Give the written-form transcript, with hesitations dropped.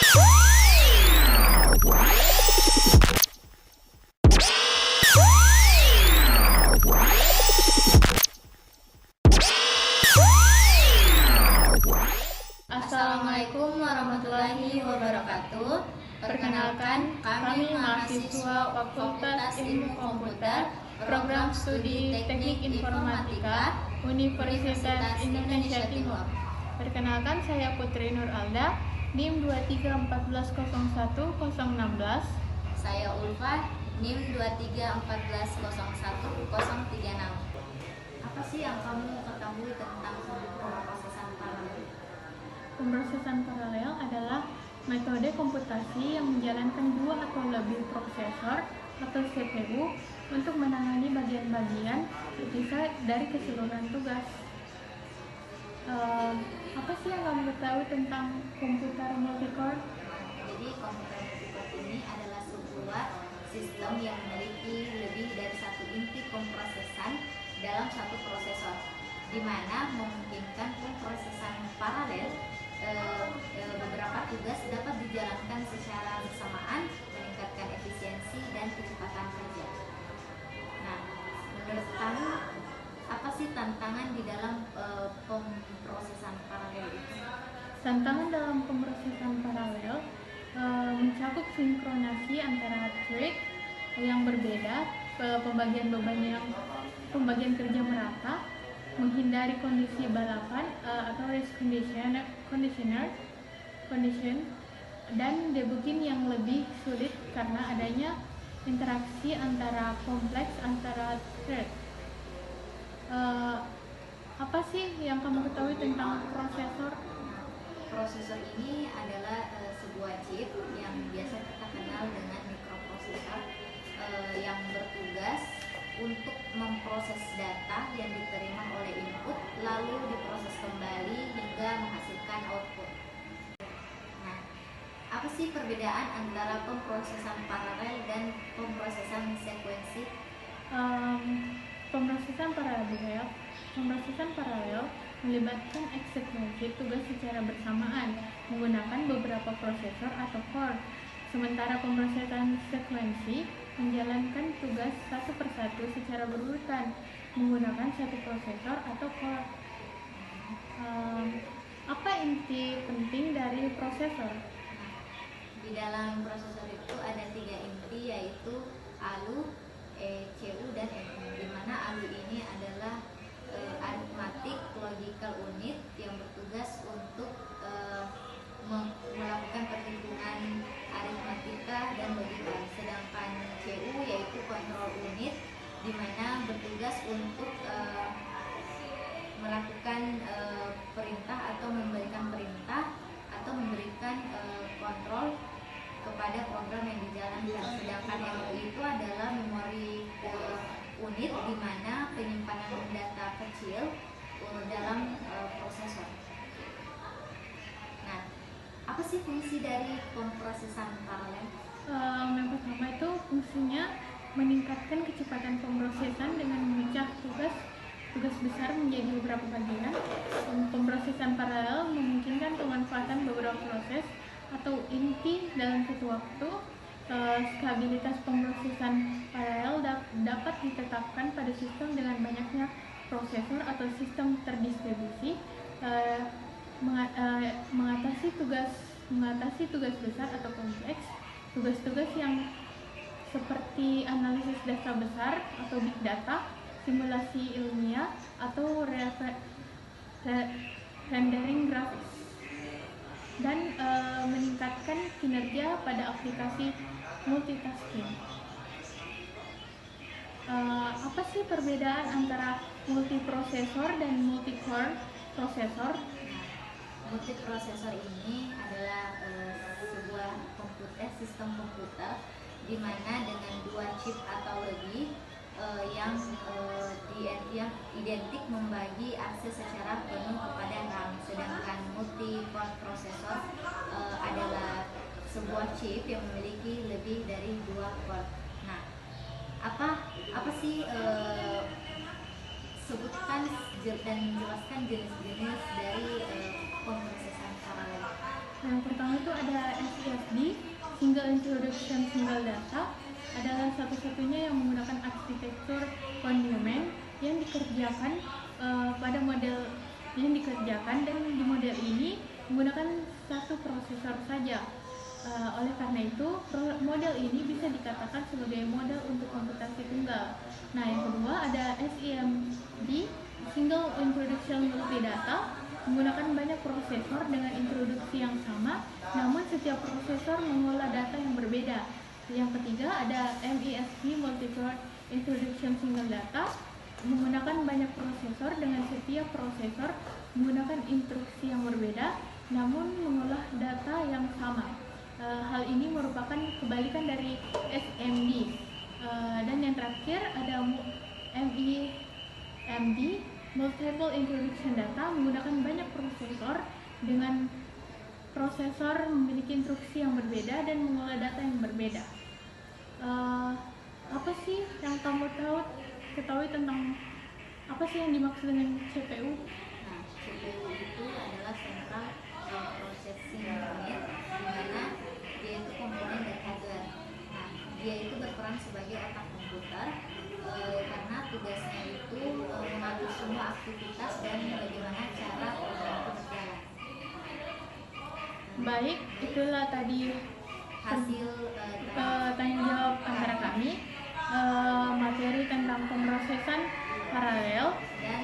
Assalamualaikum warahmatullahi wabarakatuh. Perkenalkan, kami mahasiswa Fakultas Ilmu Komputer, Program Studi Teknik Informatika, Universitas Indonesia Timur. Perkenalkan, saya Putri Nur Alda, NIM 2314011016. Saya Ulfa, NIM 2314011036. Apa sih yang kamu ketahui tentang pemrosesan paralel? Pemrosesan paralel adalah metode komputasi yang menjalankan dua atau lebih prosesor atau CPU untuk menangani bagian-bagian terpisah dari keseluruhan tugas. Apa sih yang kamu ketahui tentang komputer multicore? Jadi komputer multicore ini adalah sebuah sistem yang memiliki lebih dari satu inti pemrosesan dalam satu prosesor, di mana memungkinkan pemrosesan paralel. Beberapa tugas dapat dijalankan secara bersamaan, meningkatkan efisiensi dan kecepatan kerja. Nah, menurut kamu apa sih tantangan di dalam pemrosesan paralel itu? Tantangan dalam pemrosesan paralel mencakup sinkronasi antara thread yang berbeda, pembagian kerja merata, menghindari kondisi balapan atau race condition, dan debugging yang lebih sulit karena adanya interaksi kompleks antara thread. Apa sih yang kamu ketahui tentang prosesor? Prosesor ini adalah sebuah chip yang biasa kita kenal dengan mikroprosesor yang bertugas untuk memproses data yang diterima oleh input lalu diproses kembali hingga menghasilkan output. Nah, apa sih perbedaan antara pemrosesan paralel dan pemrosesan sekuensi? Pemrosesan paralel melibatkan eksekusi tugas secara bersamaan menggunakan beberapa prosesor atau core. Sementara pemrosesan sekuensi menjalankan tugas satu persatu secara berurutan menggunakan satu prosesor atau core. Apa inti penting dari prosesor? Di dalam prosesor itu ada 3 inti, yaitu ALU, ECU, dan EMU. Di mana ALU ini adalah arithmetic logical unit yang bertugas untuk melakukan perhitungan aritmatika dan logika. Sedangkan CU yaitu control unit, di mana bertugas untuk melakukan perintah atau memberikan perintah atau memberikan kontrol kepada program yang dijalankan. Sedangkan MU itu adalah memori unit, di mana penyimpanan data kecil dalam prosesor. Nah, apa sih fungsi dari pemrosesan paralel? Yang pertama itu fungsinya meningkatkan kecepatan pemrosesan dengan memecah tugas besar menjadi beberapa bagian. Pemrosesan paralel memungkinkan pemanfaatan beberapa proses atau inti dalam satu waktu. Skabilitas pemrosesan paralel dapat ditetapkan pada sistem dengan banyaknya prosesor atau sistem terdistribusi, mengatasi tugas besar atau kompleks, tugas-tugas yang seperti analisis data besar atau big data, simulasi ilmiah, atau rendering grafis, dan meningkatkan kinerja pada aplikasi multitasking. Apa sih perbedaan antara multiprosesor dan multicore prosesor? Multiprosesor ini adalah sebuah sistem komputer di mana dengan 2 chip atau lebih yang identik membagi akses secara penuh kepada RAM. Sedangkan multi-core prosesor adalah sebuah chip yang memiliki lebih dari 2 core. Nah, apa sih sebutkan dan jelaskan jenis-jenis dari pemrosesan paralel? Yang pertama itu ada SISD, Single Introduction Single Data, adalah satu-satunya yang menggunakan arsitektur kondimen yang dikerjakan pada model yang dikerjakan, dan di model ini menggunakan satu prosesor saja. Oleh karena itu, model ini bisa dikatakan sebagai model untuk komputasi tunggal. Nah, yang kedua ada SIMD, Single Introduction Multidata, menggunakan banyak prosesor dengan introduksi yang sama, namun setiap prosesor mengolah data yang berbeda. Yang ketiga ada MISP, Multiple Introduction Single Data, menggunakan banyak prosesor dengan setiap prosesor menggunakan instruksi yang berbeda, namun mengolah data yang sama. Hal ini merupakan kebalikan dari SMD. Dan yang terakhir ada MEMD, Multiple Introduction Data, menggunakan banyak prosesor dengan prosesor memiliki instruksi yang berbeda dan mengolah data yang berbeda. Apa sih yang kamu ketahui tentang apa sih yang dimaksud dengan CPU? Nah, CPU itu adalah Central Processing Unit, di mana dia itu komponen dari hardware. Nah, dia itu berperan sebagai otak komputer karena tugasnya itu mengatur semua aktivitas dan bagaimana cara program itu berjalan. Baik, itulah tadi Hasil tanya jawab antara kami materi tentang pemrosesan paralel dan